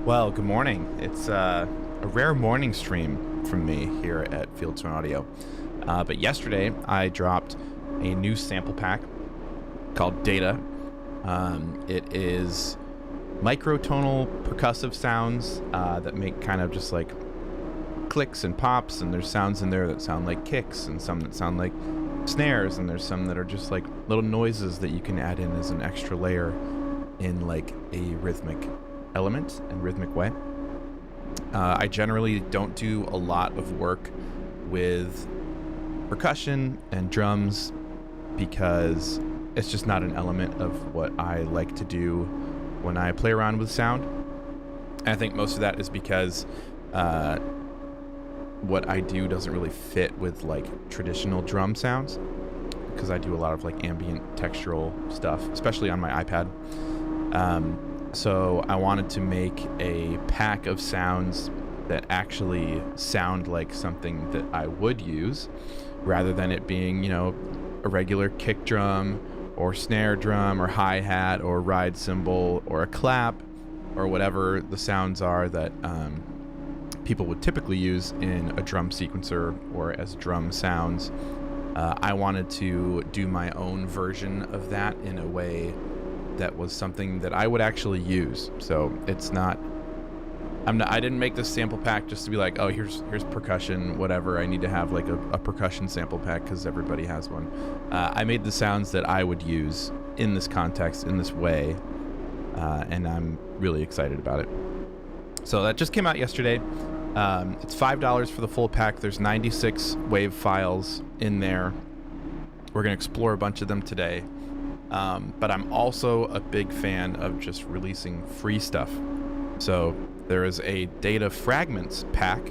Well, good morning. It's a rare morning stream from me here at Fieldstone Audio. But yesterday, I dropped a new sample pack called Data. It is microtonal percussive sounds that make kind of just like clicks and pops, and there's sounds in there that sound like kicks, and some that sound like snares, and there's some that are just like little noises that you can add in as an extra layer in like a rhythmic element and rhythmic way. I generally don't do a lot of work with percussion and drums because it's just not an element of what I like to do when I play around with sound. And I think most of that is because what I do doesn't really fit with like traditional drum sounds, because I do a lot of like ambient textural stuff, especially on my iPad. So I wanted to make a pack of sounds that actually sound like something that I would use, rather than it being, you know, a regular kick drum or snare drum or hi-hat or ride cymbal or a clap or whatever the sounds are that people would typically use in a drum sequencer or as drum sounds. I wanted to do my own version of that in a way that was something that I would actually use. So it's not, I didn't make this sample pack just to be like, oh, here's percussion, whatever. I need to have like a percussion sample pack because everybody has one. I made the sounds that I would use in this context, in this way, and I'm really excited about it. So that just came out yesterday. It's $5 for the full pack. There's 96 wave files in there. We're gonna explore a bunch of them today. But I'm also a big fan of just releasing free stuff. So there is a Data Fragments pack,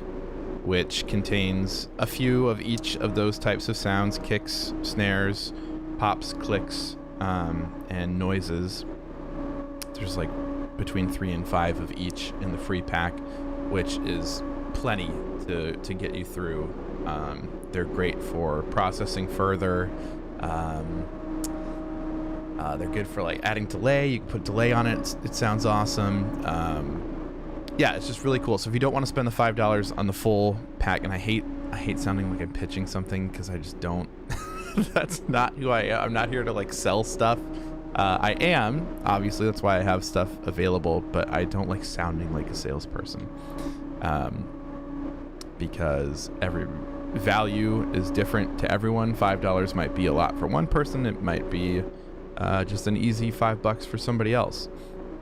which contains a few of each of those types of sounds: kicks, snares, pops, clicks, and noises. There's like between 3 and 5 of each in the free pack, which is plenty to get you through. They're great for processing further. They're good for like adding delay. You can put delay on it. It sounds awesome. Yeah, it's just really cool. So if you don't want to spend the $5 on the full pack, and I hate sounding like I'm pitching something, because I just don't. That's not who I am. I'm not here to like sell stuff. I am, obviously, that's why I have stuff available, but I don't like sounding like a salesperson. Because every value is different to everyone. $5 might be a lot for one person. It might be just an easy $5 for somebody else.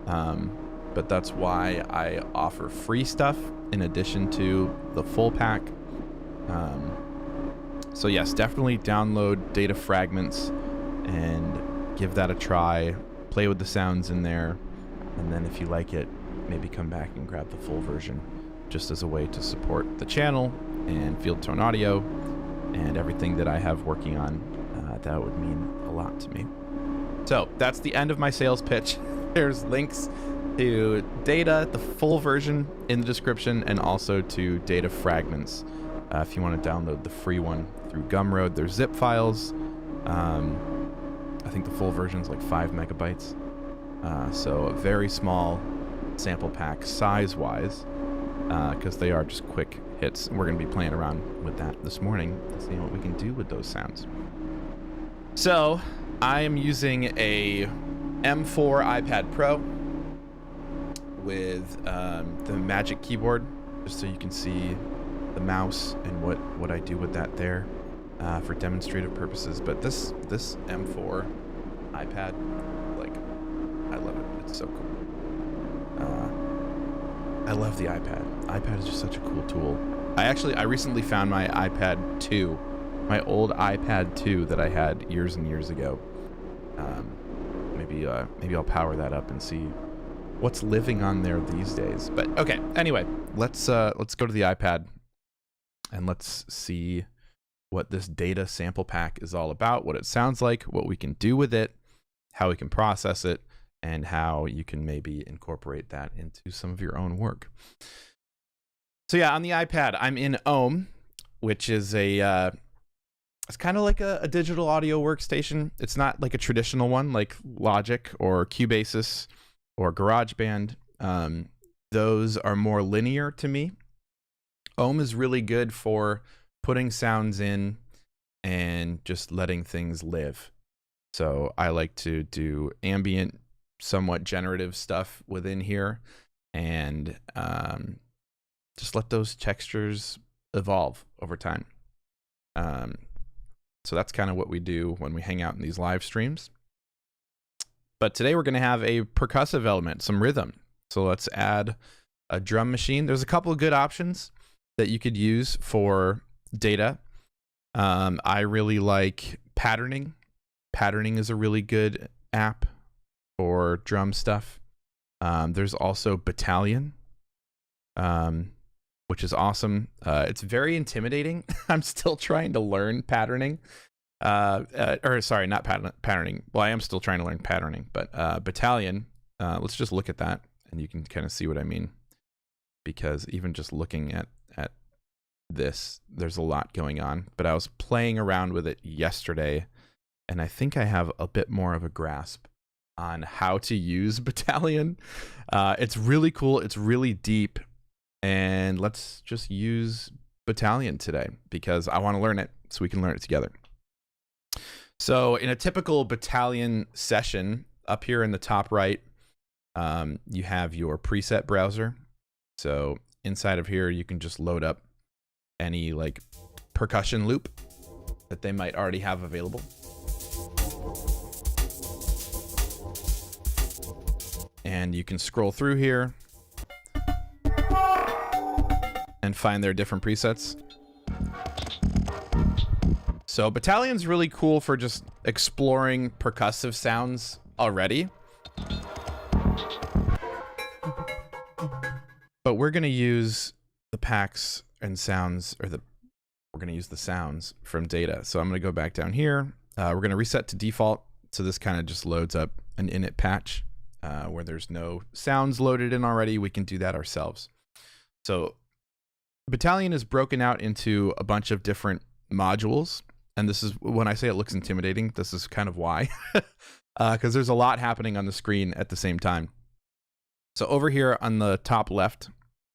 But that's why I offer free stuff in addition to the full pack. So yes, definitely download Data Fragments and give that a try. Play with the sounds in there, and then if you like it, maybe come back and grab the full version, just as a way to support the channel and Fieldstone Audio and everything that I have working on. That would mean a lot to me. So that's the end of my sales pitch. There's links to Data, the full version, in the description, and also to Data Fragments if you want to download the free one through Gumroad. There's zip files. I think the full version is like 5 megabytes. So a very small sample pack size-wise, because they are just quick hits. And we're going to be playing around with that this morning, seeing what we can do with those sounds. So I am using a M4 iPad Pro with the Magic Keyboard, just so you can see the mouse and what I do with that there for demonstrative purposes. But this M4 iPad, like, I love it. It's so cool. I love the iPad. iPad is just such a cool tool. I recently found my iPad 2, my old iPad 2 that I had years and years ago. Maybe I'll power that up and see what's living on there these days. But okay, anyway, let's go to the iPad and let's see what this Data sample pack is all about, what it sounds like, what we can do with it, how we can process it, and how you can maybe incorporate that into some of your own work. So yeah, on the iPad, I'm in Ohm, which is it's kind of like a digital audio workstation. It's not like a traditional one like Logic or Cubase or GarageBand. those are more linear to me. Ohm is really good for putting sounds in and just letting things live. So I like to do ambient, somewhat generative stuff within here, and just let those textures evolve over time. So that's kind of what we do when we hang out in these live streams. But today we're going to have a percussive element, some rhythm. So let's add a drum machine. There's a couple of good options that you could use for data. I really like patterning. Patterning is a really good app for drum stuff. There's also Battalion, which is awesome. It's very intimidating. I'm still trying to learn patterning. Or sorry, not patterning. Well, I am still trying to learn patterning, but Battalion, let's just look at that and you can kind of see what I mean. Because even just looking at this, there's a lot going on. But I was playing around with it yesterday, and I think I have a bit more of a grasp on how to use Battalion. It's really cool. It's really deep. And let's just use Battalion today because I want to learn it so we can learn it together. So in a typical Battalion session, up here in the top right, you have your preset browser. So inside of here, you can just load up any like percussion loop that they might already have available. And you can scroll through here and find their different presets. So Battalion's really cool for just exploring percussive sounds already. But we're going to use the packs and sounds, or we're going to use the sounds from data. So I'm going to go back down here. We're going to reset to default. So this kind of just loads up an init patch where there's no sounds loaded in already. We can do that ourselves. So Battalion is broken out into a bunch of different modules. And this is when I say it looks intimidating, this is kind of why, because there's a lot happening on the screen at the same time. So over here on the top left,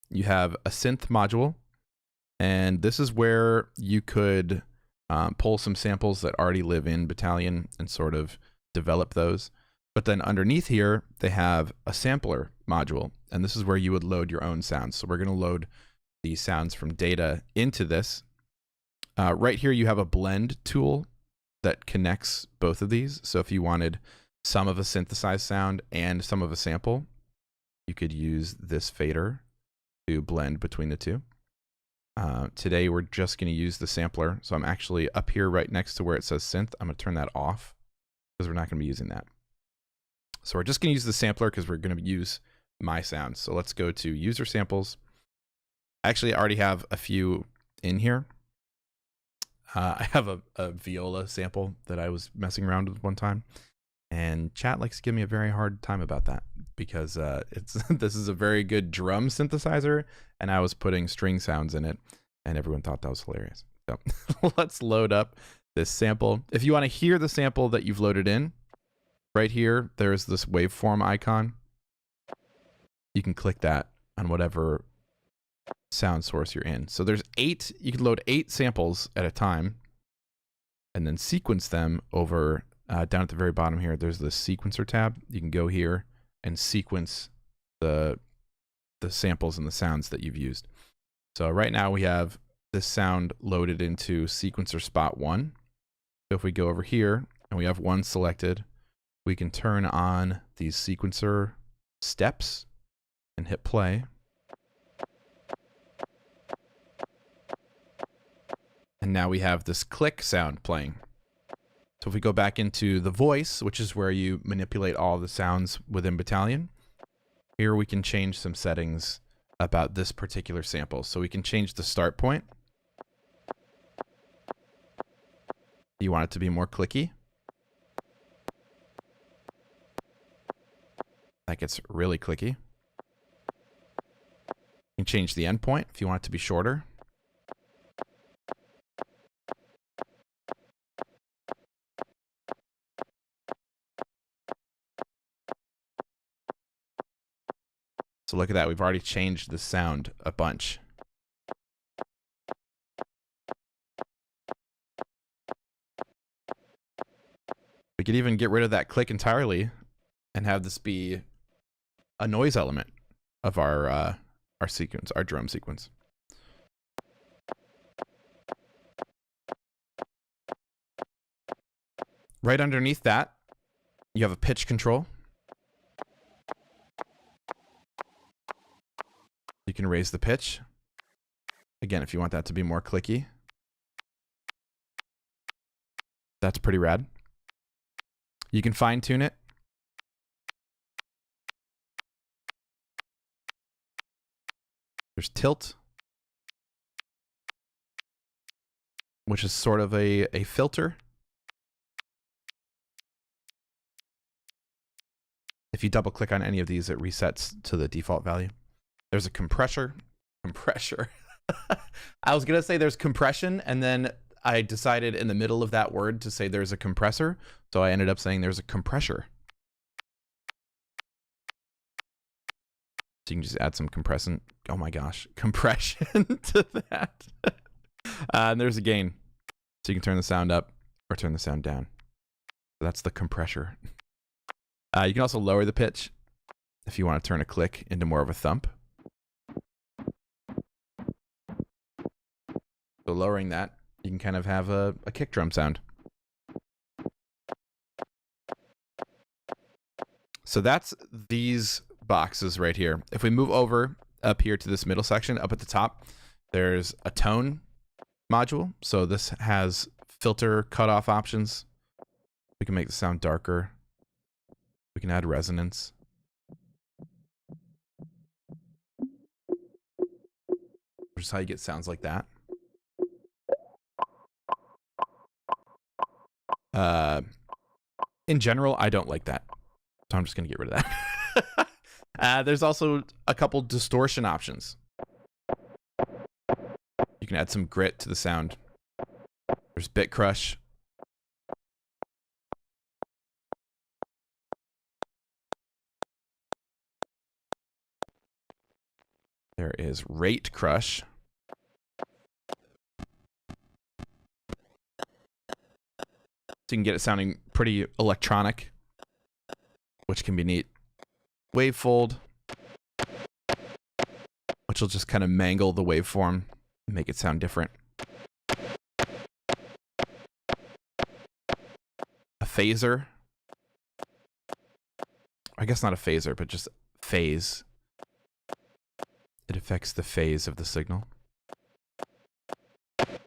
you have a synth module, and this is where you could pull some samples that already live in Battalion and sort of develop those. But then underneath here, they have a sampler module, and this is where you would load your own sounds. So we're going to load these sounds from data into this. Right here, you have a blend tool that connects both of these. So if you wanted some of a synthesized sound and some of a sample, you could use this fader to blend between the two. Today, we're just going to use the sampler. So I'm actually up here right next to where it says synth. I'm going to turn that off because we're not going to be using that. So we're just going to use the sampler because we're going to use my sounds. So let's go to user samples. Actually, I already have a few in here. I have a viola sample that I was messing around with one time. And chat likes to give me a very hard time about that because this is a very good drum synthesizer, and I was putting string sounds in it, and everyone thought that was hilarious. So let's load up this sample. If you want to hear the sample that you've loaded in, right here, there's this waveform icon. You can click that on whatever sound source you're in. So there's 8, you can load 8 samples at a time and then sequence them over down at the very bottom here. There's the sequencer tab. You can go here and sequence the samples and the sounds that you've used. So right now we have this sound loaded into sequencer spot 1. So if we go over here and we have 1 selected, we can turn on these sequencer steps and hit play. And now we have this click sound playing. So if we go back into the voice, which is where you manipulate all the sounds within Battalion, here we can change some settings about this particular sample. So we can change the start point. You want it to be more clicky. That gets really clicky. You can change the end point if you want it to be shorter. So look at that. We've already changed the sound a bunch. We could even get rid of that click entirely and have this be a noise element of our sequence, our drum sequence. Right underneath that, you have a pitch control. You can raise the pitch. Again, if you want that to be more clicky. That's pretty rad. You can fine tune it. There's tilt, which is sort of a filter. If you double click on any of these, it resets to the default value. There's a compressor. I was going to say there's compression, and then I decided in the middle of that word to say there's a compressor. So I ended up saying there's a compressor. So you can just add some compression. Oh my gosh, compression to that. And there's a gain. So you can turn the sound up or turn the sound down. So that's the compressor. You can also lower the pitch if you want to turn a click into more of a thump. So lowering that, you can kind of have a kick drum sound. So that's these boxes right here. If we move over up here to this middle section, up at the top, there's a tone module. So this has filter cutoff options. We can make the sound darker. We can add resonance. Which is how you get sounds like that. In general, I don't like that. So I'm just going to get rid of that. There's also a couple distortion options. You can add some grit to the sound. There's bit crush. There is rate crush. So you can get it sounding pretty electronic, which can be neat. Wavefold, which will just kind of mangle the waveform and make it sound different. A phaser. I guess not a phaser, but just phase. It affects the phase of the signal.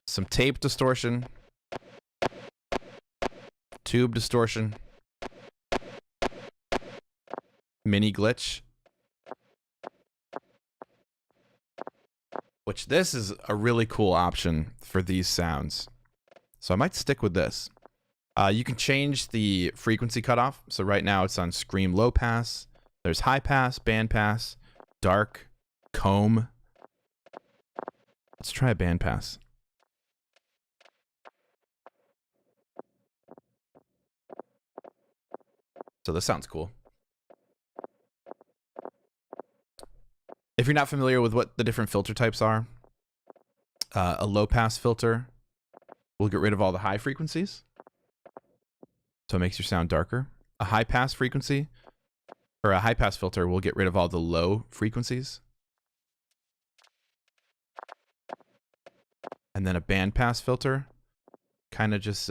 Some tape distortion. Tube distortion. Mini glitch. Which this is a really cool option for these sounds. So I might stick with this. You can change the frequency cutoff. So right now it's on scream low pass. There's high pass, band pass, dark, comb. Let's try a band pass. So this sounds cool. If you're not familiar with what the different filter types are, a low pass filter will get rid of all the high frequencies. So it makes your sound darker. A high pass frequency, or a high pass filter will get rid of all the low frequencies. And then a band pass filter, kind of just,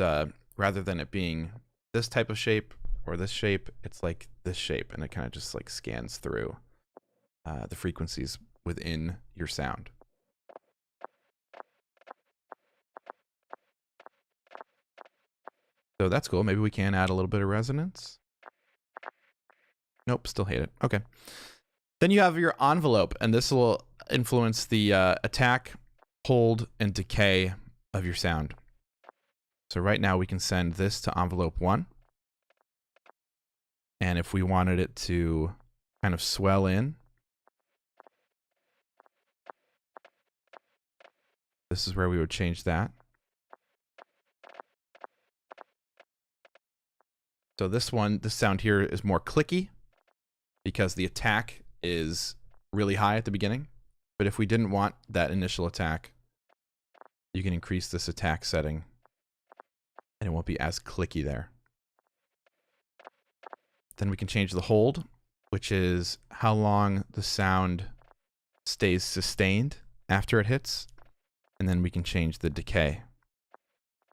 rather than it being this type of shape or this shape, it's like this shape, and it kind of just like scans through the frequencies within your sound. So that's cool. Maybe we can add a little bit of resonance. Nope, still hate it. Okay. Then you have your envelope, and this will influence the attack, hold, and decay of your sound. So right now we can send this to envelope 1. And if we wanted it to kind of swell in, this is where we would change that. So this sound here is more clicky because the attack is really high at the beginning. But if we didn't want that initial attack, you can increase this attack setting and it won't be as clicky there. Then we can change the hold, which is how long the sound stays sustained after it hits. And then we can change the decay,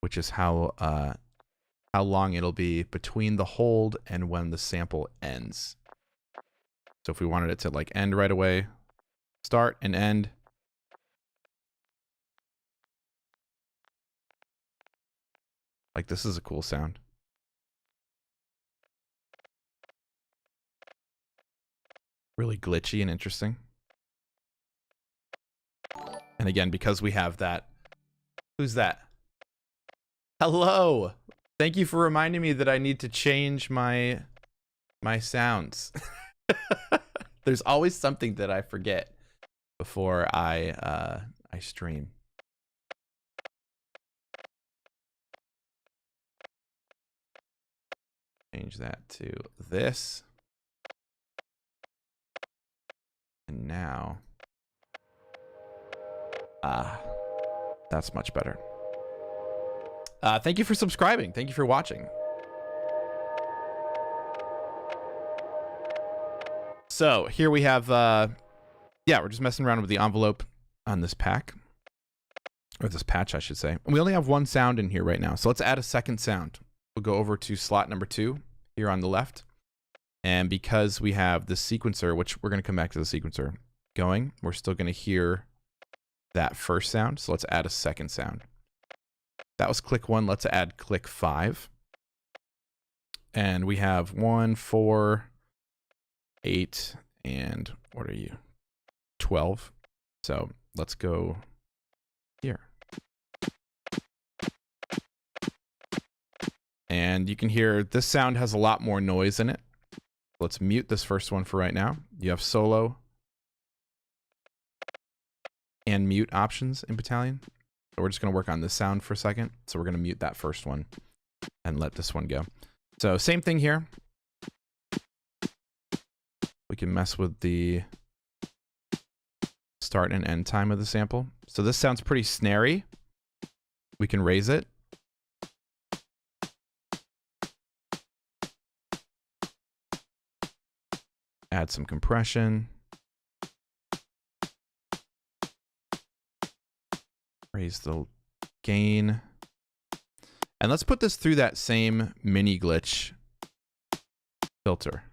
which is how long it'll be between the hold and when the sample ends. So if we wanted it to like end right away, start and end. Like this is a cool sound. Really glitchy and interesting. And again, because we have that. Who's that? Hello. Thank you for reminding me that I need to change my sounds. There's always something that I forget before I stream. Change that to this. And now, that's much better. Thank you for subscribing. Thank you for watching. So here we have, yeah, we're just messing around with the envelope on this pack. Or this patch, I should say. And we only have one sound in here right now. So let's add a second sound. We'll go over to slot number 2 here on the left. And because we have the sequencer, which we're going to come back to the sequencer going, we're still going to hear that first sound. So let's add a second sound. That was click 1. Let's add click 5. And we have 1, 4, 8, and what are you? 12. So let's go here. And you can hear this sound has a lot more noise in it. Let's mute this first one for right now. You have solo and mute options in Battalion. So we're just going to work on this sound for a second. So we're going to mute that first one and let this one go. So same thing here. We can mess with the start and end time of the sample. So this sounds pretty snary. We can raise it. Add some compression. Raise the gain. And let's put this through that same mini glitch filter.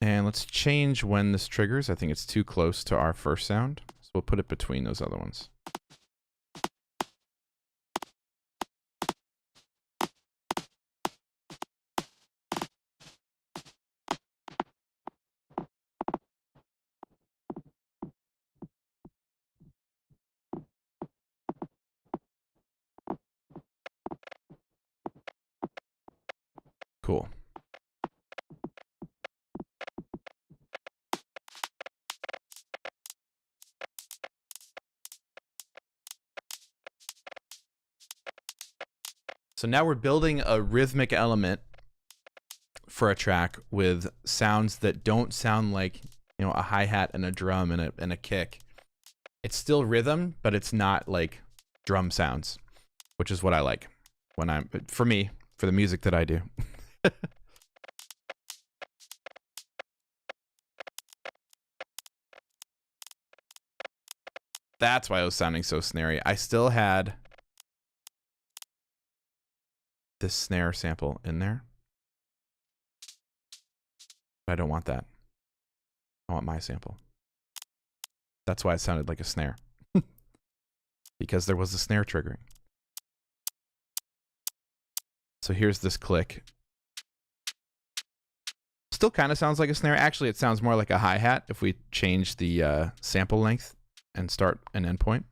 And let's change when this triggers. I think it's too close to our first sound. So we'll put it between those other ones. Cool. So now we're building a rhythmic element for a track with sounds that don't sound like, you know, a hi-hat and a drum and a kick. It's still rhythm, but it's not like drum sounds, which is what I like when I'm, for me, for the music that I do. That's why I was sounding so snary. I still had this snare sample in there. But I don't want that. I want my sample. That's why it sounded like a snare. Because there was a snare triggering. So here's this click. Still kind of sounds like a snare. Actually, it sounds more like a hi-hat if we change the sample length and start and end point.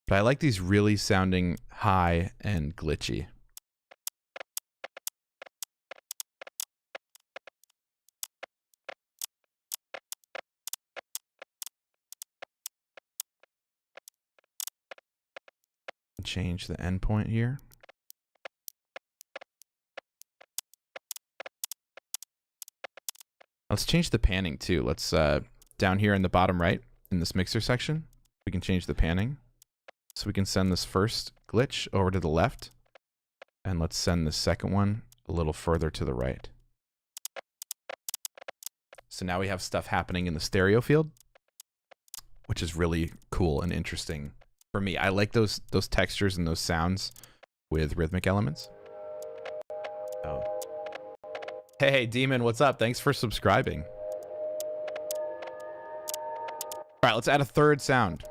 But I like these really sounding high and glitchy. Change the endpoint here. Let's change the panning too. Let's down here in the bottom right in this mixer section, we can change the panning. So we can send this first glitch over to the left, and let's send the second one a little further to the right. So now we have stuff happening in the stereo field, which is really cool and interesting for me. I like those textures and those sounds with rhythmic elements. Oh. Hey, Demon, what's up? Thanks for subscribing. All right, let's add a third sound.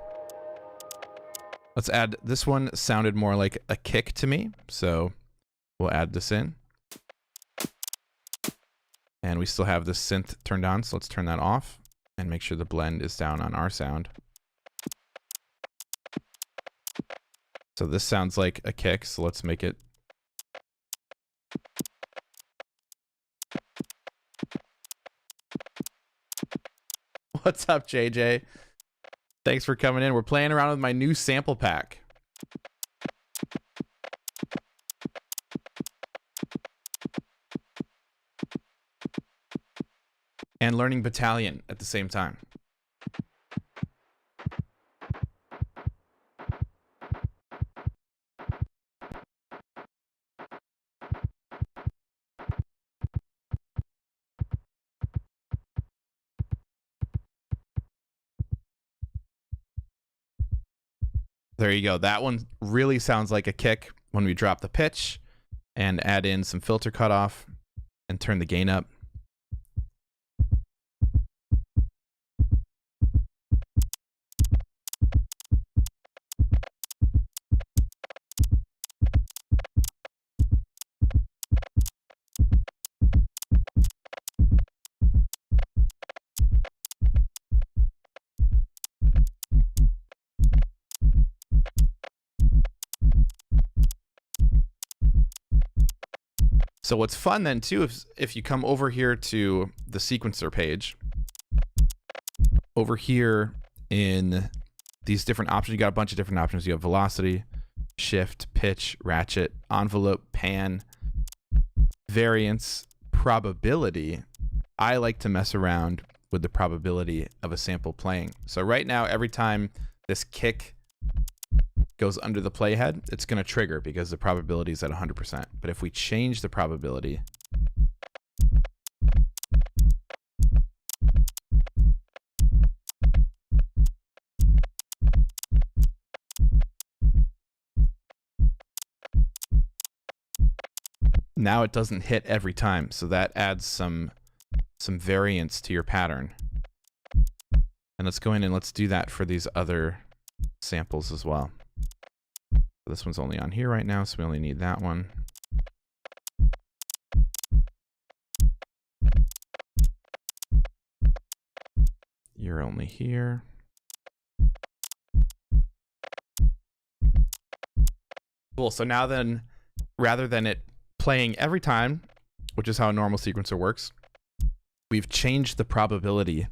Let's add, this one sounded more like a kick to me, so we'll add this in. And we still have the synth turned on, so let's turn that off and make sure the blend is down on our sound. So this sounds like a kick, so let's make it. What's up, JJ? Thanks for coming in. We're playing around with my new sample pack. And learning Battalion at the same time. There you go. That one really sounds like a kick when we drop the pitch and add in some filter cutoff and turn the gain up. So what's fun then too, if you come over here to the sequencer page, over here in these different options, you got a bunch of different options. You have velocity, shift, pitch, ratchet, envelope, pan, variance, probability. I like to mess around with the probability of a sample playing. So right now, every time this kick goes under the playhead, it's going to trigger because the probability is at 100%. But if we change the probability, now it doesn't hit every time. So that adds some variance to your pattern. And let's go in and let's do that for these other samples as well. This one's only on here right now, so we only need that one. You're only here. Cool, so now then, rather than it playing every time, which is how a normal sequencer works, we've changed the probability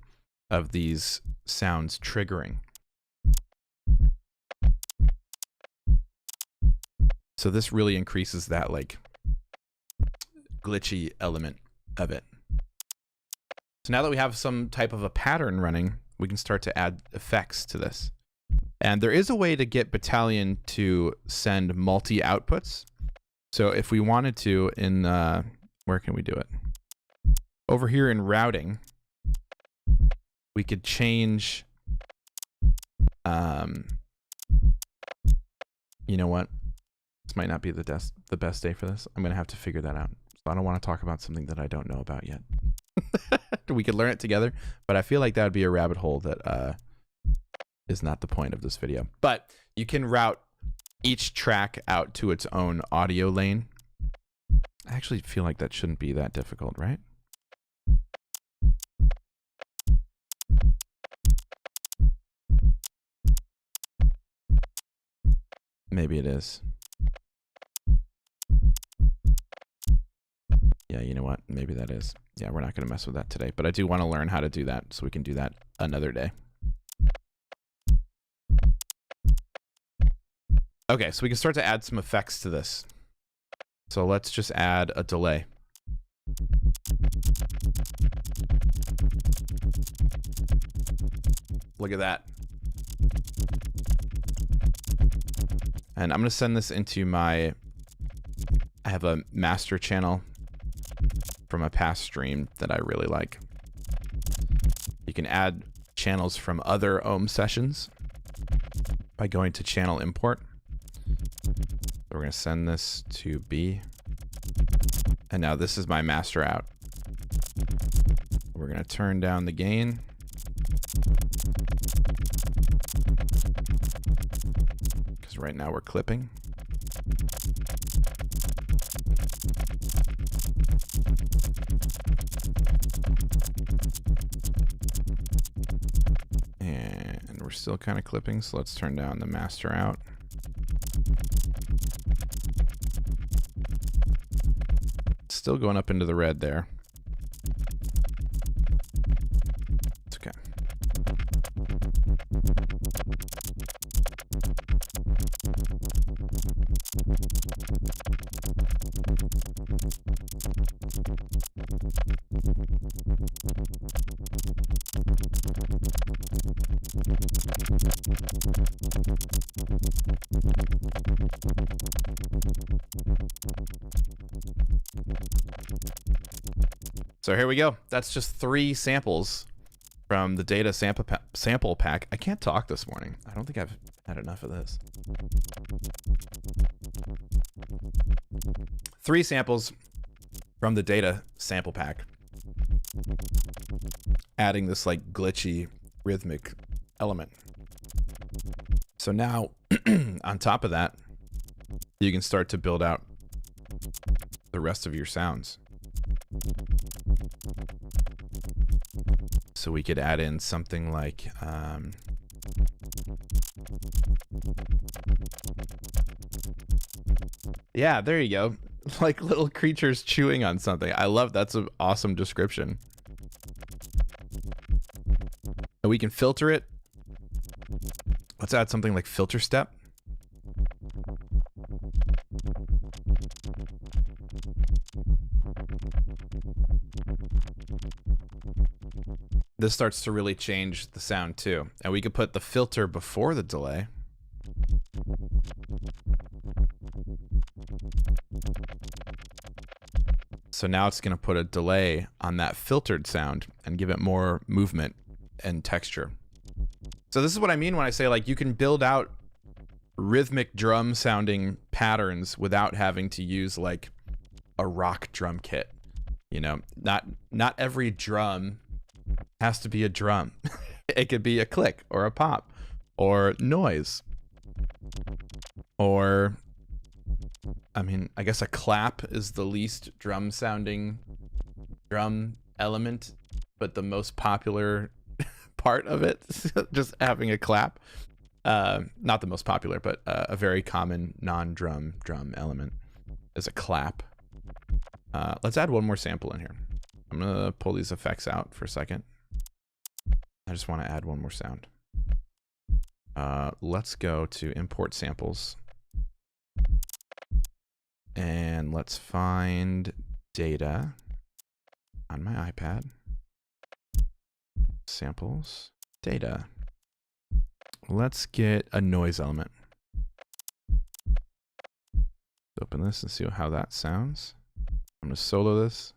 of these sounds triggering. So this really increases that like glitchy element of it. So now that we have some type of a pattern running, we can start to add effects to this. And there is a way to get Battalion to send multi outputs. So if we wanted to in, where can we do it? Over here in routing, we could change, you know what? This might not be the best day for this. I'm going to have to figure that out. So I don't want to talk about something that I don't know about yet. We could learn it together, but I feel like that would be a rabbit hole that is not the point of this video. But you can route each track out to its own audio lane. I actually feel like that shouldn't be that difficult, right? Maybe it is. Yeah, you know what? Maybe that is. Yeah, we're not going to mess with that today, but I do want to learn how to do that, so we can do that another day. Okay, so we can start to add some effects to this. So let's just add a delay. Look at that. And I'm going to send this into my... I have a master channel from a past stream that I really like. You can add channels from other Ohm sessions by going to channel import. So we're going to send this to B. And now this is my master out. We're going to turn down the gain. Because right now we're clipping. And we're still kind of clipping, so let's turn down the master out. Still going up into the red there. It's okay. So here we go. That's just 3 samples from the data sample pack. I can't talk this morning. I don't think I've had enough of this. 3 samples from the data sample pack. Adding this like glitchy rhythmic element. So now on top of that, you can start to build out the rest of your sounds. So we could add in something like yeah, there you go. Like little creatures chewing on something. I love that's an awesome description. And we can filter it. Let's add something like filter step. This starts to really change the sound too. And we could put the filter before the delay. So now it's going to put a delay on that filtered sound and give it more movement and texture. So this is what I mean when I say like you can build out rhythmic drum sounding patterns without having to use like a rock drum kit. You know, not every drum has to be a drum. It could be a click or a pop or noise. Or, I mean, I guess a clap is the least drum sounding drum element, but the most popular part of it. Just having a clap. Not the most popular, but a very common non-drum drum element is a clap. Let's add one more sample in here. I'm gonna pull these effects out for a second. I just want to add one more sound. Let's go to import samples. And let's find data on my iPad. Samples, data. Let's get a noise element. Open this and see how that sounds. I'm going to solo this.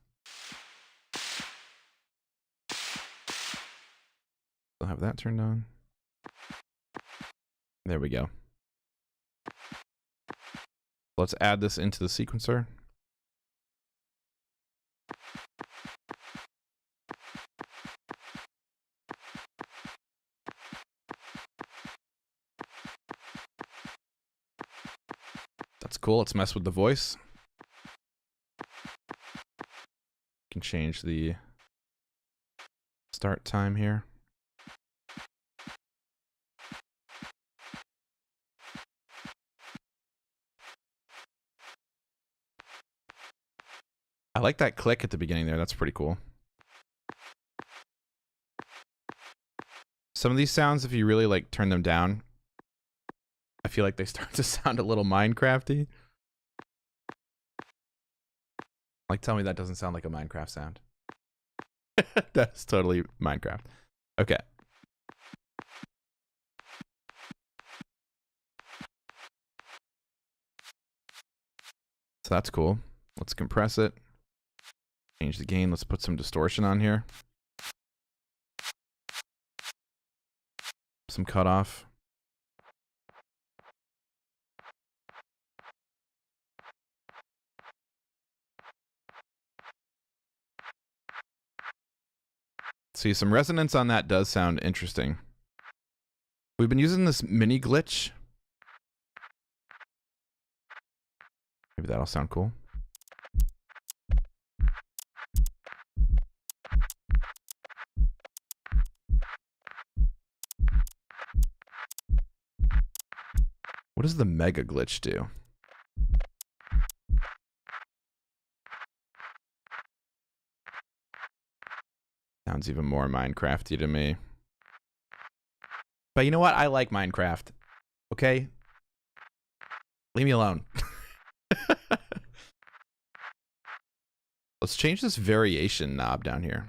I'll have that turned on. There we go. Let's add this into the sequencer. That's cool. Let's mess with the voice. Can change the start time here. I like that click at the beginning there. That's pretty cool. Some of these sounds, if you really like turn them down, I feel like they start to sound a little Minecrafty. Like, tell me that doesn't sound like a Minecraft sound. That's totally Minecraft. Okay. So that's cool. Let's compress it. Change the gain. Let's put some distortion on here. Some cutoff. See, some resonance on that does sound interesting. We've been using this mini glitch. Maybe that'll sound cool. What does the mega glitch do? Sounds even more Minecrafty to me. But you know what? I like Minecraft. Okay? Leave me alone. Let's change this variation knob down here.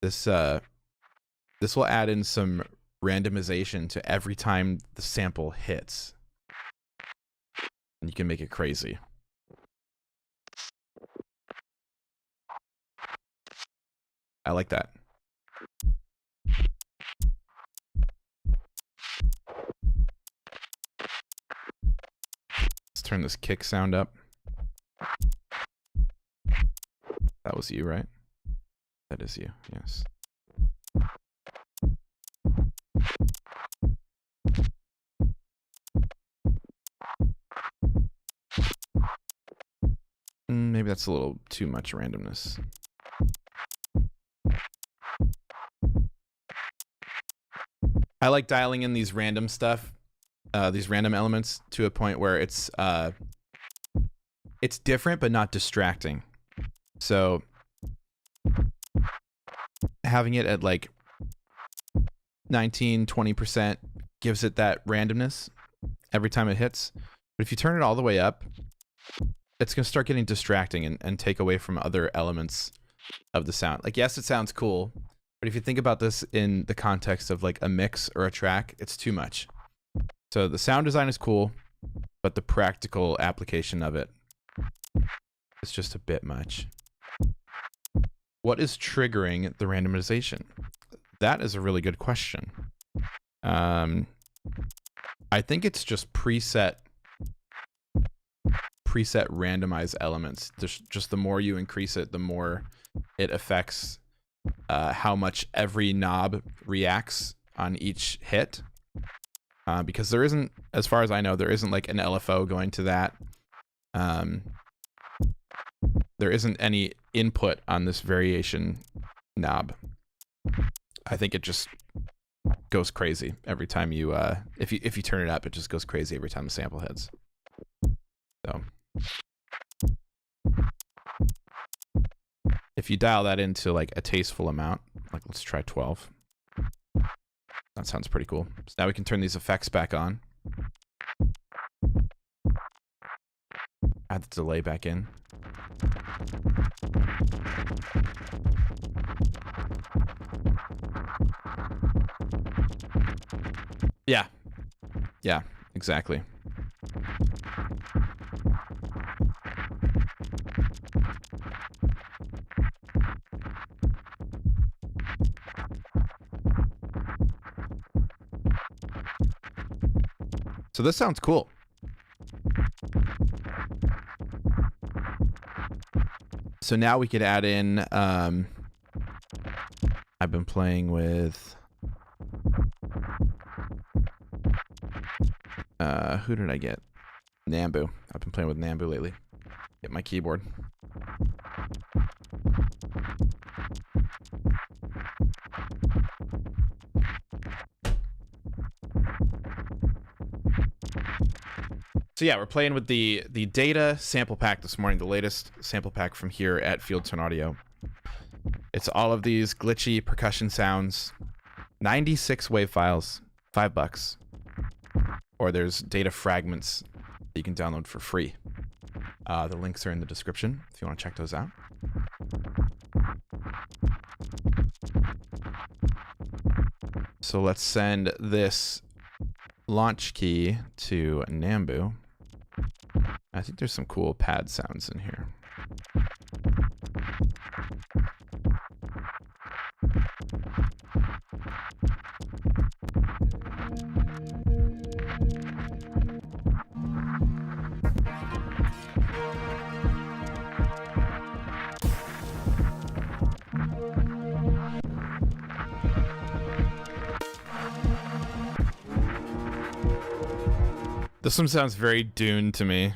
This will add in some randomization to every time the sample hits. And you can make it crazy. I like that. Let's turn this kick sound up. That was you, right? That is you, yes. Maybe that's a little too much randomness. I like dialing in these random stuff, these random elements to a point where it's different but not distracting. So having it at like 19-20% gives it that randomness every time it hits. But if you turn it all the way up, it's going to start getting distracting and take away from other elements of the sound. Like, yes, it sounds cool, but if you think about this in the context of like a mix or a track, it's too much. So the sound design is cool, but the practical application of it is just a bit much. What is triggering the randomization? That is a really good question. I think it's just preset randomized elements. Just the more you increase it, the more it affects how much every knob reacts on each hit. Because there isn't, as far as I know, there isn't like an LFO going to that. There isn't any input on this variation knob. I think it just goes crazy every time you if you turn it up, it just goes crazy every time the sample hits. So if you dial that into like a tasteful amount, like let's try 12. That sounds pretty cool. So now we can turn these effects back on. Add the delay back in. Yeah. Yeah, exactly. So this sounds cool. So now we could add in, I've been playing with, who did I get? Nambu. I've been playing with Nambu lately. Get my keyboard. So yeah, we're playing with the data sample pack this morning, the latest sample pack from here at Fieldtone Audio. It's all of these glitchy percussion sounds, 96 wave files, $5. or there's data fragments that you can download for free. The links are in the description if you want to check those out. So let's send this launch key to Nambu. I think there's some cool pad sounds in here. This one sounds very Dune to me.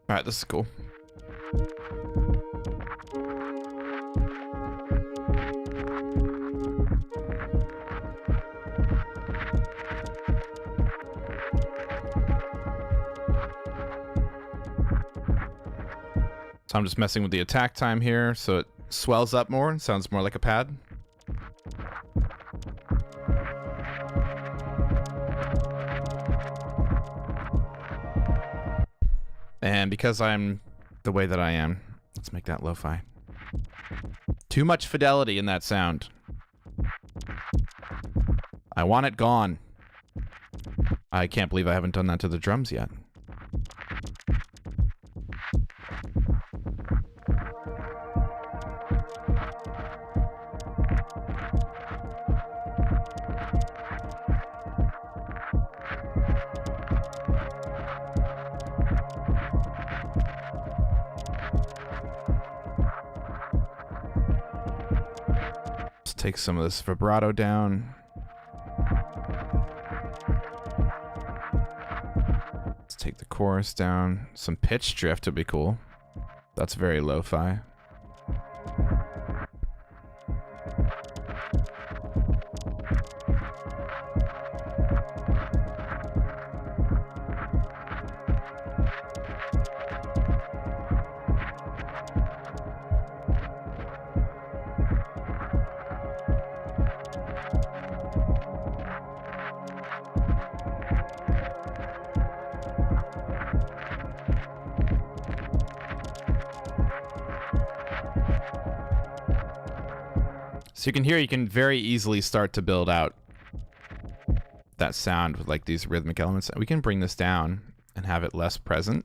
Alright, this is cool. So I'm just messing with the attack time here so it swells up more and sounds more like a pad. And because I'm the way that I am, let's make that lo-fi. Too much fidelity in that sound. I want it gone. I can't believe I haven't done that to the drums yet. Take some of this vibrato down. Let's take the chorus down. Some pitch drift would be cool. That's very lo-fi. So you can hear, you can very easily start to build out that sound with like these rhythmic elements. We can bring this down and have it less present.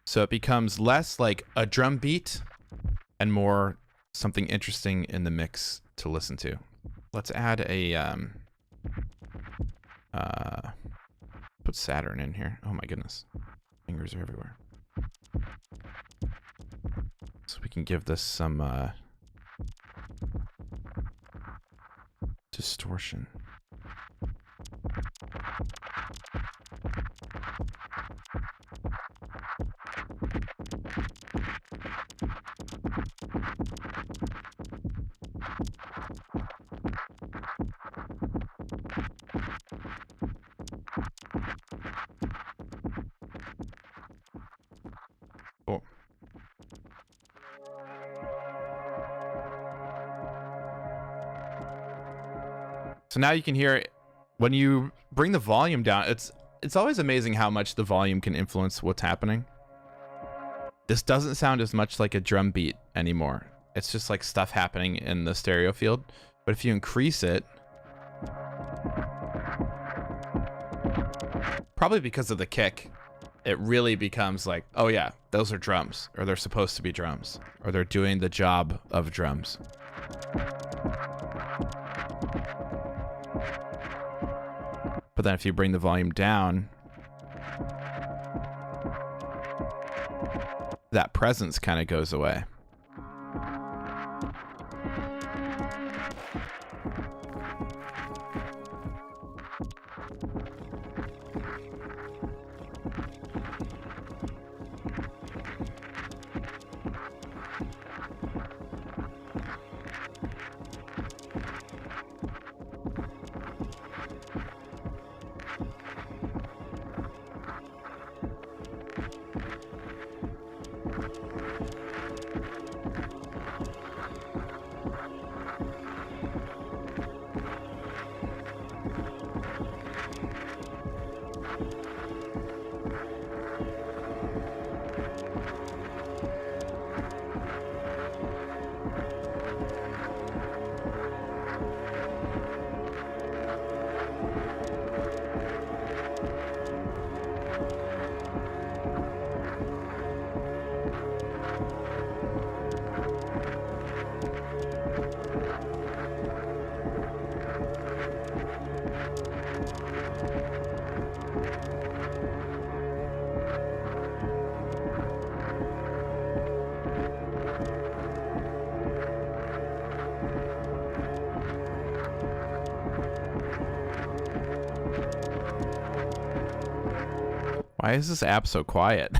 So it becomes less like a drum beat and more something interesting in the mix to listen to. Let's add a, put Saturn in here. Oh my goodness. Fingers are everywhere. So we can give this some distortion. Cool. So now you can hear it. When you bring the volume down, it's always amazing how much the volume can influence what's happening. This doesn't sound as much like a drum beat anymore. It's just like stuff happening in the stereo field. But if you increase it, probably because of the kick, it really becomes like, oh yeah, those are drums, or they're supposed to be drums, or they're doing the job of drums. But then if you bring the volume down, that presence kind of goes away. Why is this app so quiet?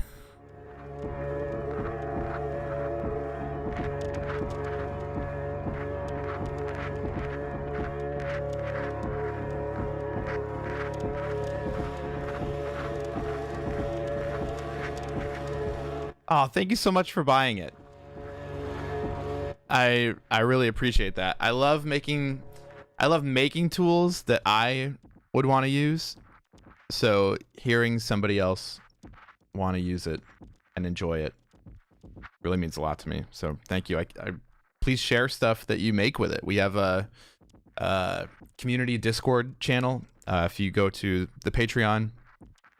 Oh, thank you so much for buying it. I really appreciate that. I love making tools that I would want to use. So hearing somebody else want to use it and enjoy it really means a lot to me. So thank you. I please share stuff that you make with it. We have a community Discord channel. If you go to the Patreon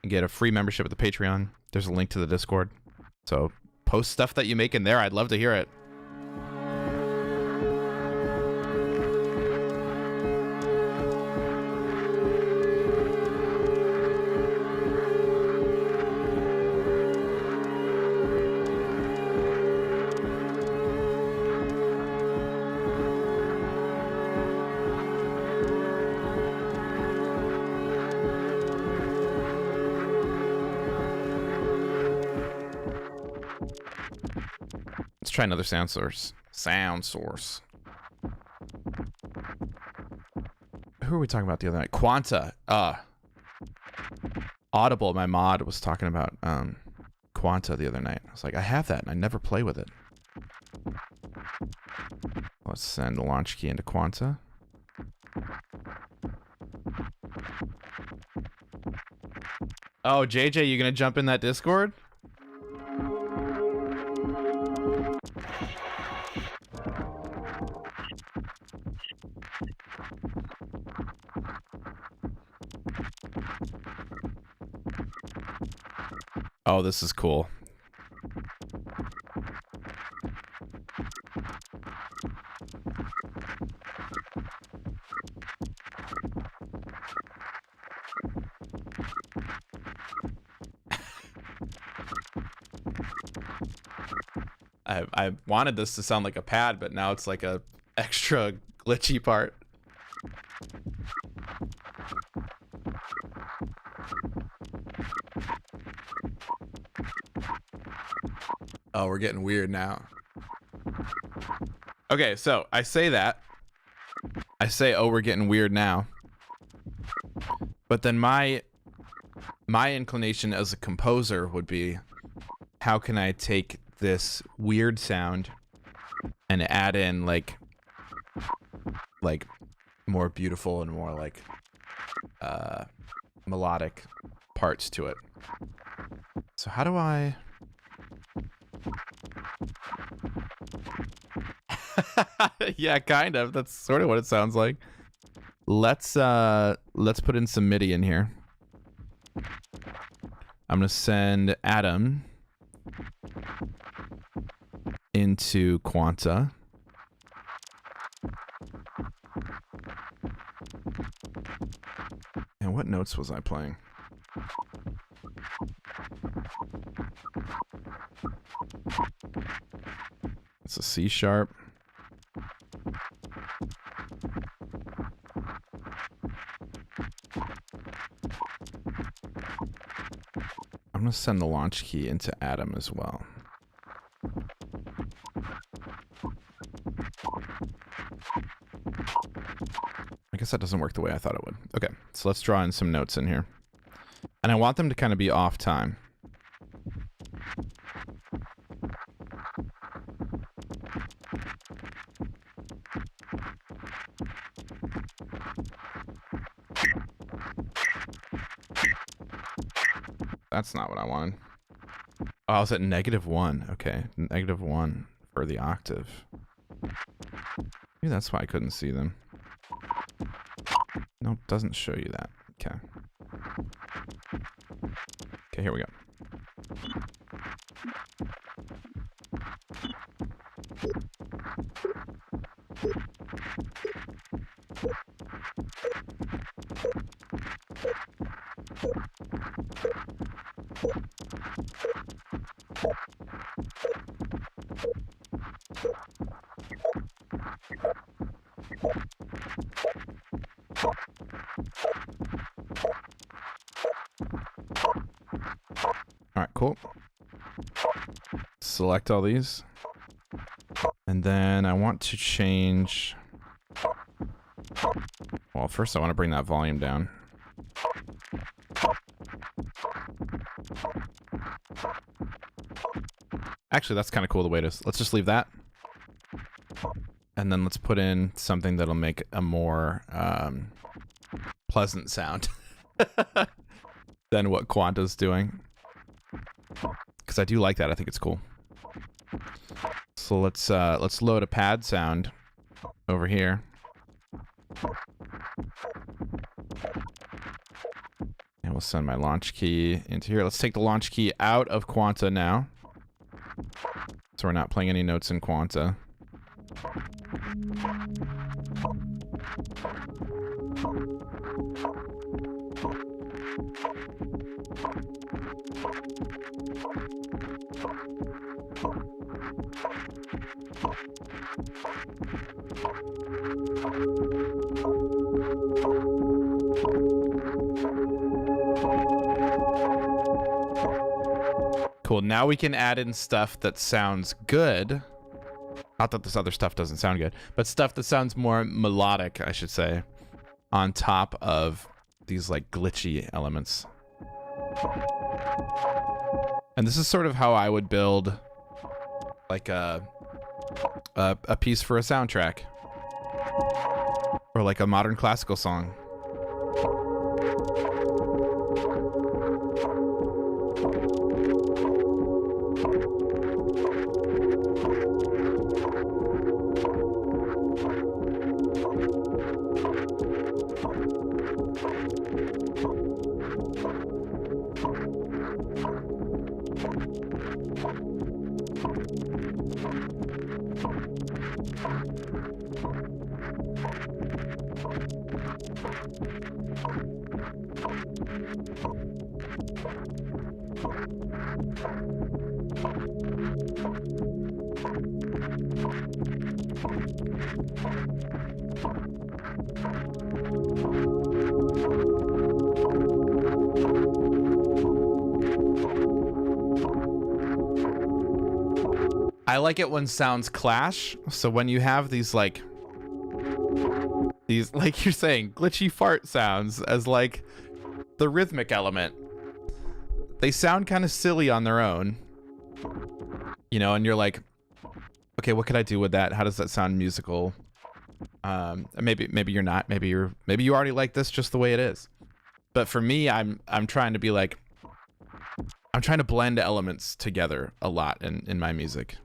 and get a free membership at the Patreon, there's a link to the Discord. So post stuff that you make in there. I'd love to hear it. Try another sound source. Who were we talking about the other night? Quanta. Audible, my mod was talking about Quanta the other night. I was like, I have that and I never play with it. Let's send the launch key into Quanta. Oh, JJ, you gonna jump in that Discord? Oh, this is cool. I wanted this to sound like a pad, but now it's like a extra glitchy part. Oh, we're getting weird now. Okay, so I say that. I say, oh, we're getting weird now. But then my inclination as a composer would be, how can I take this weird sound and add in like more beautiful and more like melodic parts to it. So how do I... Yeah, kind of. That's sort of what it sounds like. Let's put in some MIDI in here. I'm gonna send Adam into Quanta. And what notes was I playing? It's a C sharp. I'm gonna send the launch key into Adam as well. I guess that doesn't work the way I thought it would. Okay, so let's draw in some notes in here. And I want them to kind of be off time. That's not what I wanted. Oh, I was at -1. Okay, -1 for the octave. Maybe that's why I couldn't see them. Nope, doesn't show you that. Okay. Okay, here we go. cool. Select all these. And then I want to change... Well, first I want to bring that volume down. Actually, that's kind of cool the way it is. Let's just leave that. And then let's put in something that'll make a more pleasant sound than what Quanta's doing. Because I do like that. I think it's cool. So let's load a pad sound over here. And we'll send my launch key into here. Let's take the launch key out of Quanta now. So we're not playing any notes in Quanta. Cool, now we can add in stuff that sounds good. Not that this other stuff doesn't sound good, but stuff that sounds more melodic, I should say, on top of these like glitchy elements. And this is sort of how I would build like a piece for a soundtrack. Or like a modern classical song. I like it when sounds clash. So when you have these like you're saying, glitchy fart sounds as like the rhythmic element, they sound kind of silly on their own, you know, and you're like, okay, what could I do with that? How does that sound musical? Maybe you're not. Maybe you already like this just the way it is. But for me, I'm trying to be like, I'm trying to blend elements together a lot in my music.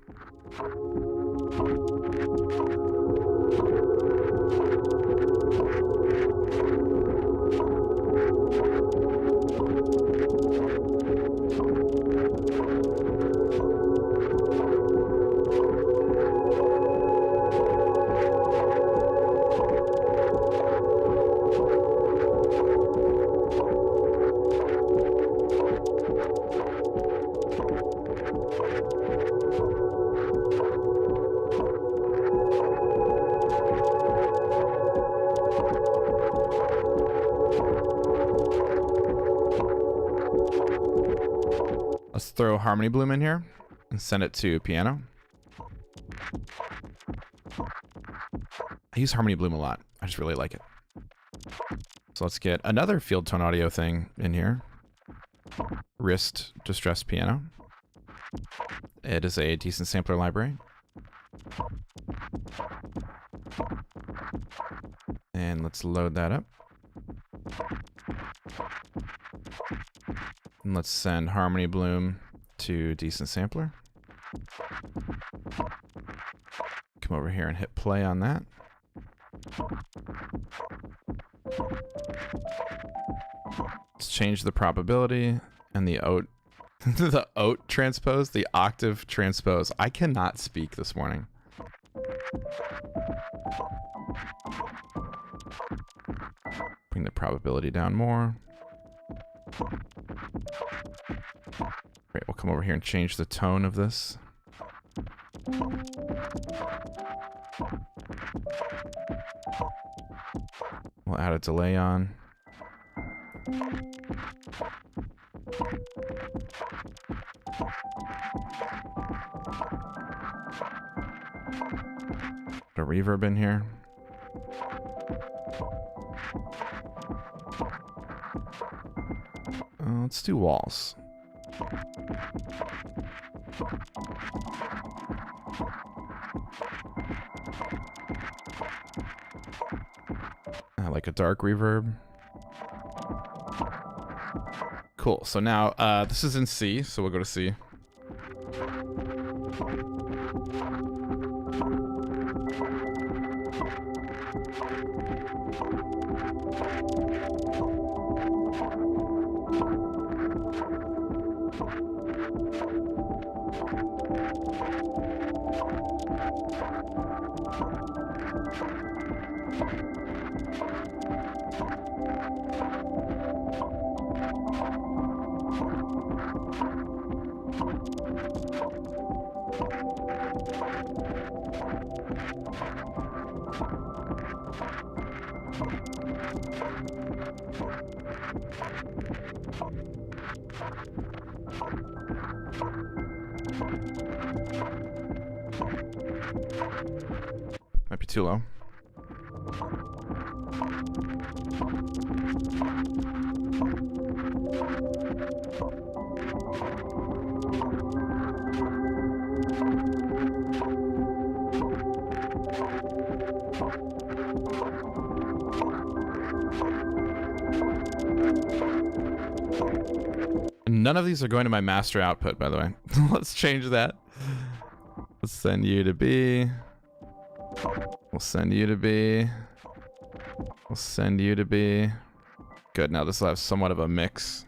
Let's throw Harmony Bloom in here and send it to piano. I use Harmony Bloom a lot. I just really like it. So let's get another field tone audio thing in here. Wrist Distress Piano. It is a decent sampler library. And let's load that up. And let's send Harmony Bloom to Decent Sampler. Come over here and hit play on that. Let's change the probability and the oat, the oat transpose, the octave transpose. I cannot speak this morning. Bring the probability down more. Great, we'll come over here and change the tone of this. We'll add a delay on. reverb in here. Let's do walls. I like a dark reverb. Cool. So now this is in C, so we'll go to C. Might be too low. None of these are going to my master output, by the way. Let's change that. Let's send you to B. We'll send you to B. We'll send you to B. Good, now this will have somewhat of a mix.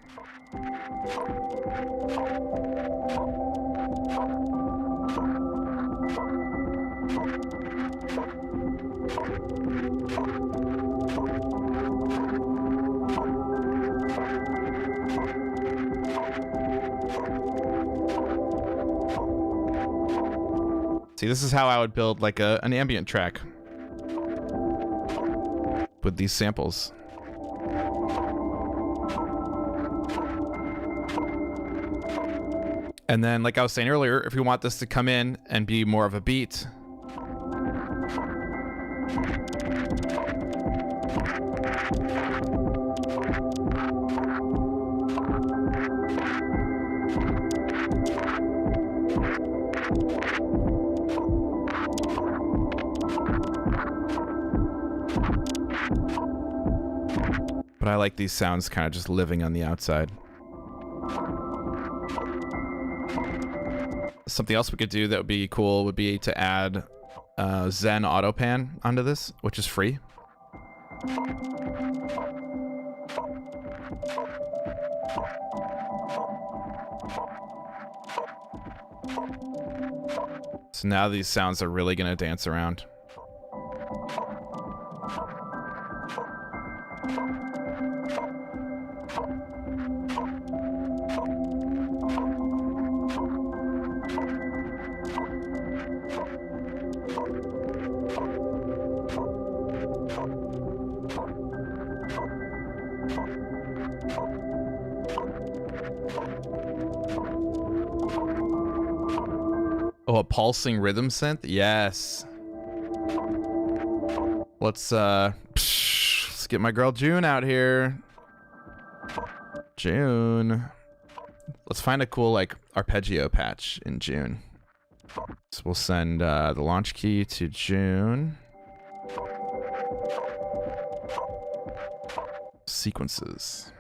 See, this is how I would build like an ambient track with these samples. And then, like I was saying earlier, if we want this to come in and be more of a beat, but I like these sounds kind of just living on the outside. Something else we could do that would be cool would be to add Zen Autopan onto this, which is free. So now these sounds are really going to dance around. Oh, a pulsing rhythm synth? Yes. Let's get my girl June out here. June. Let's find a cool like arpeggio patch in June. So we'll send the launch key to June. Sequences.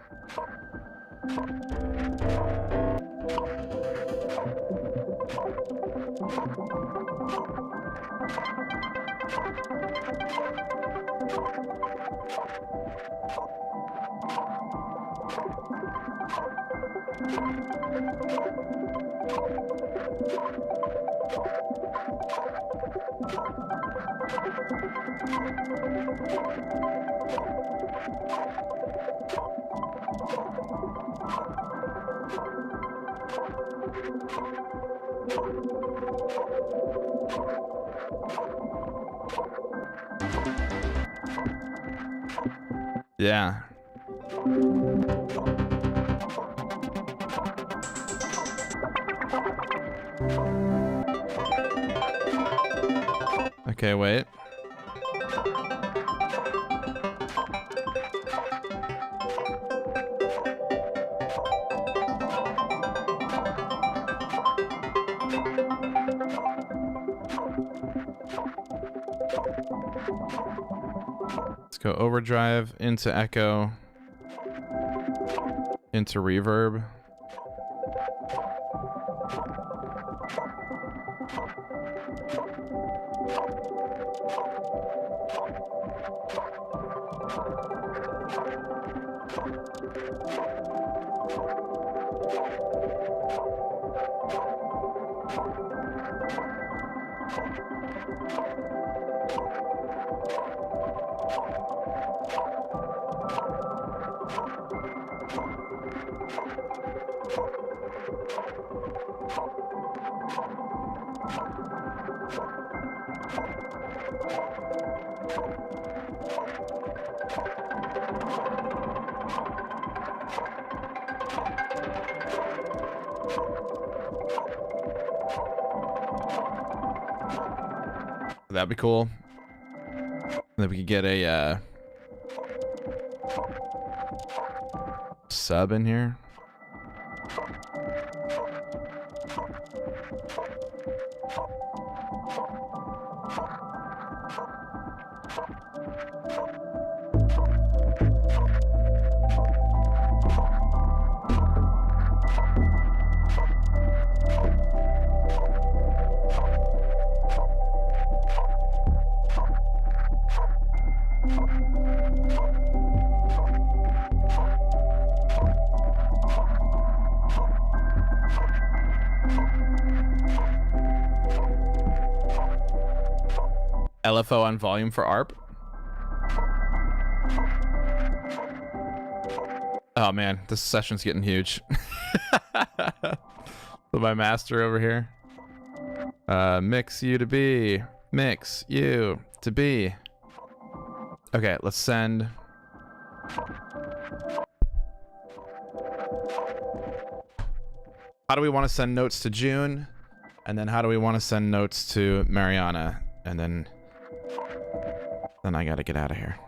Yeah. Okay, wait. go overdrive into echo, into reverb. That'd be cool. Then we could get a sub in here. LFO on volume for ARP. Oh man, this session's getting huge. With my master over here. Mix you to B. Mix you to B. Okay, let's send. How do we want to send notes to June? And then how do we want to send notes to Mariana? And then I gotta get out of here.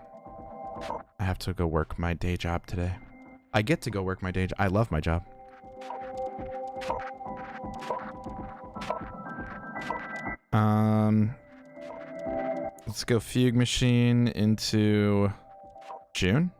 I have to go work my day job today. I get to go work my day job. I love my job. Let's go Fugue Machine into June.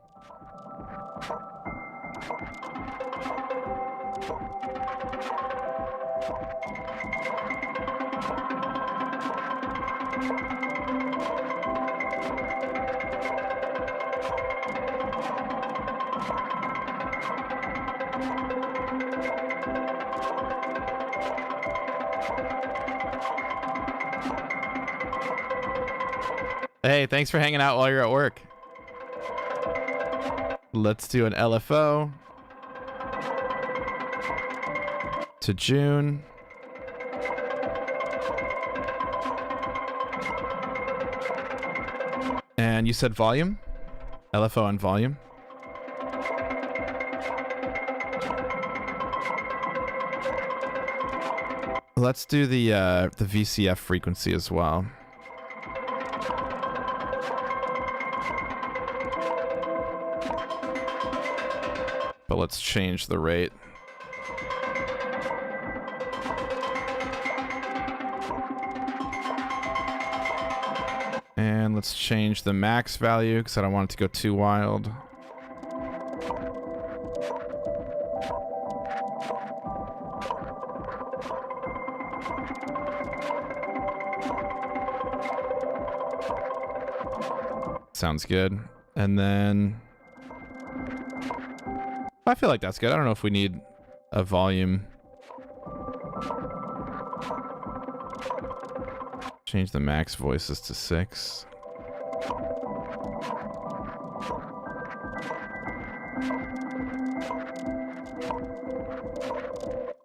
Hey, thanks for hanging out while you're at work. Let's do an LFO to June. And you said volume? LFO on volume? Let's do the VCF frequency as well. But let's change the rate. And let's change the max value because I don't want it to go too wild. Sounds good. And then I feel like that's good. I don't know if we need a volume. Change the max voices to 6.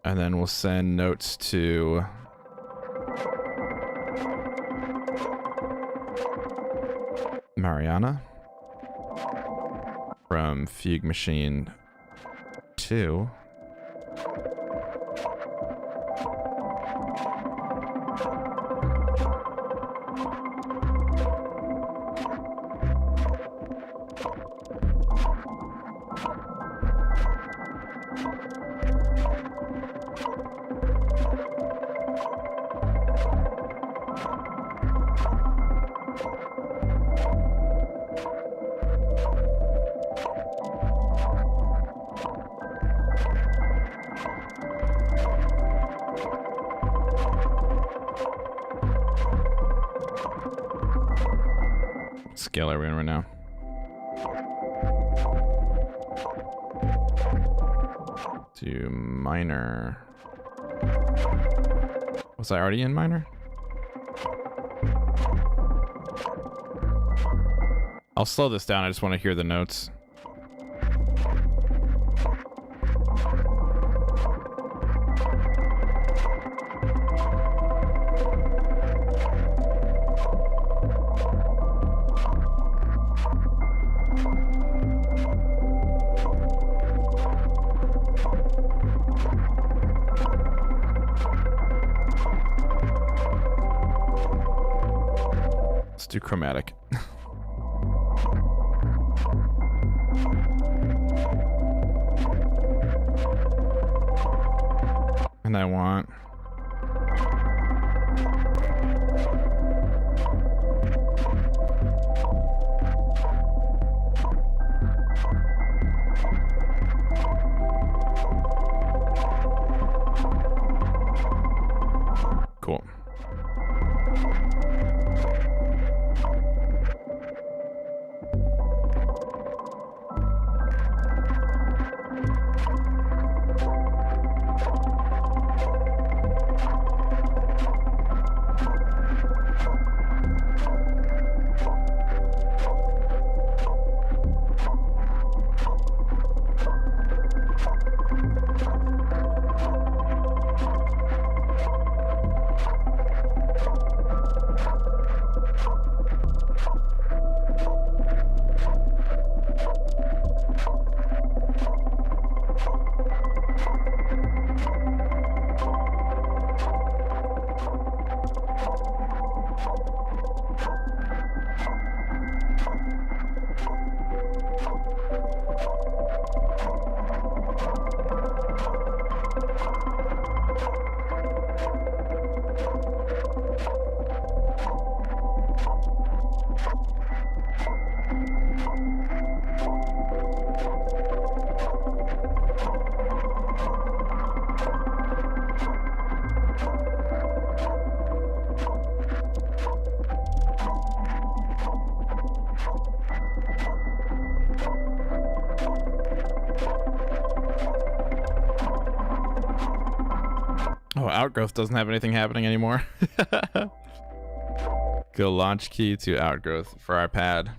And then we'll send notes to Mariana from Fugue Machine 2. scale are we in right now? To minor. Was I already in minor? I'll slow this down. I just want to hear the notes. Let's do chromatic. And I want cool. Oh, Outgrowth doesn't have anything happening anymore. Go launch key to Outgrowth for our pad.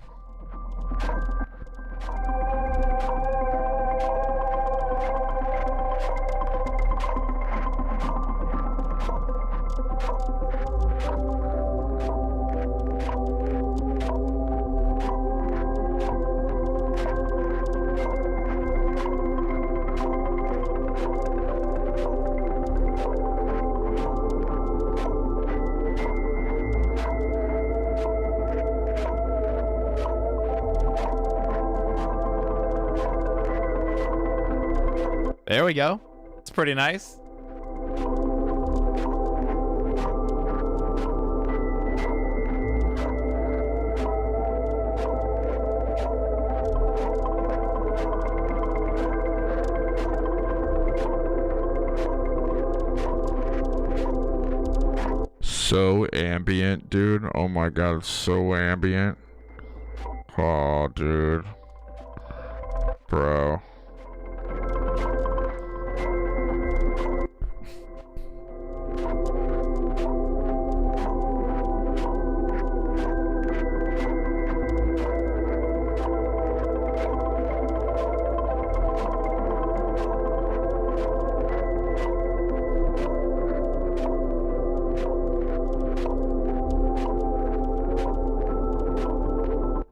There we go. It's pretty nice. So ambient, dude. Oh my god, it's so ambient. Oh, dude. Bro.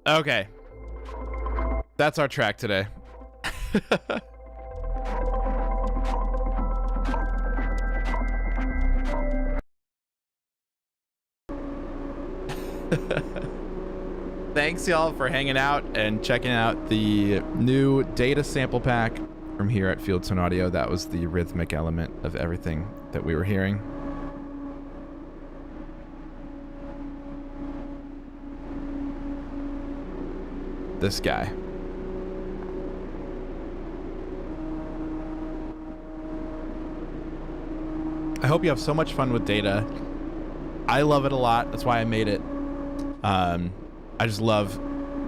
Okay. That's our track today. Thanks y'all for hanging out and checking out the new data sample pack from here at Fieldstone Audio. That was the rhythmic element of everything that we were hearing. This guy. I hope you have so much fun with data. I love it a lot. That's why I made it. I just love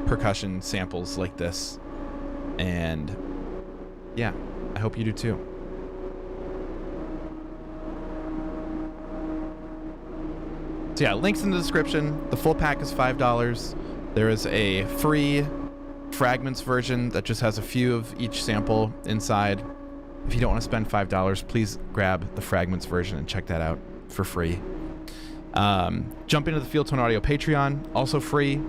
percussion samples like this. And yeah, I hope you do too. So yeah, links in the description. The full pack is $5. There is a free fragments version that just has a few of each sample inside. If you don't want to spend $5, please grab the fragments version and check that out for free. Jump into the Field Tone Audio Patreon, also free.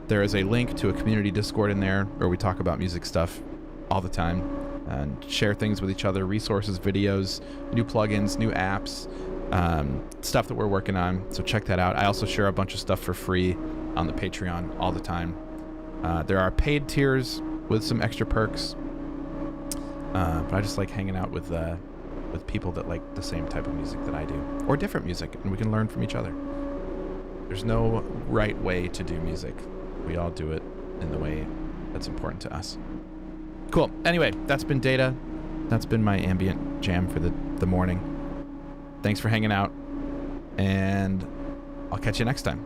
There is a link to a community Discord in there where we talk about music stuff all the time and share things with each other, resources, videos, new plugins, new apps, stuff that we're working on. So check that out. I also share a bunch of stuff for free on the Patreon all the time. There are paid tiers with some extra perks. But I just like hanging out with people that like the same type of music that I do, or different music, and we can learn from each other. There's no right way to do music. We all do it in the way that's important to us. Cool. Anyway, that's been Data. That's been my ambient jam for the morning. Thanks for hanging out, and I'll catch you next time.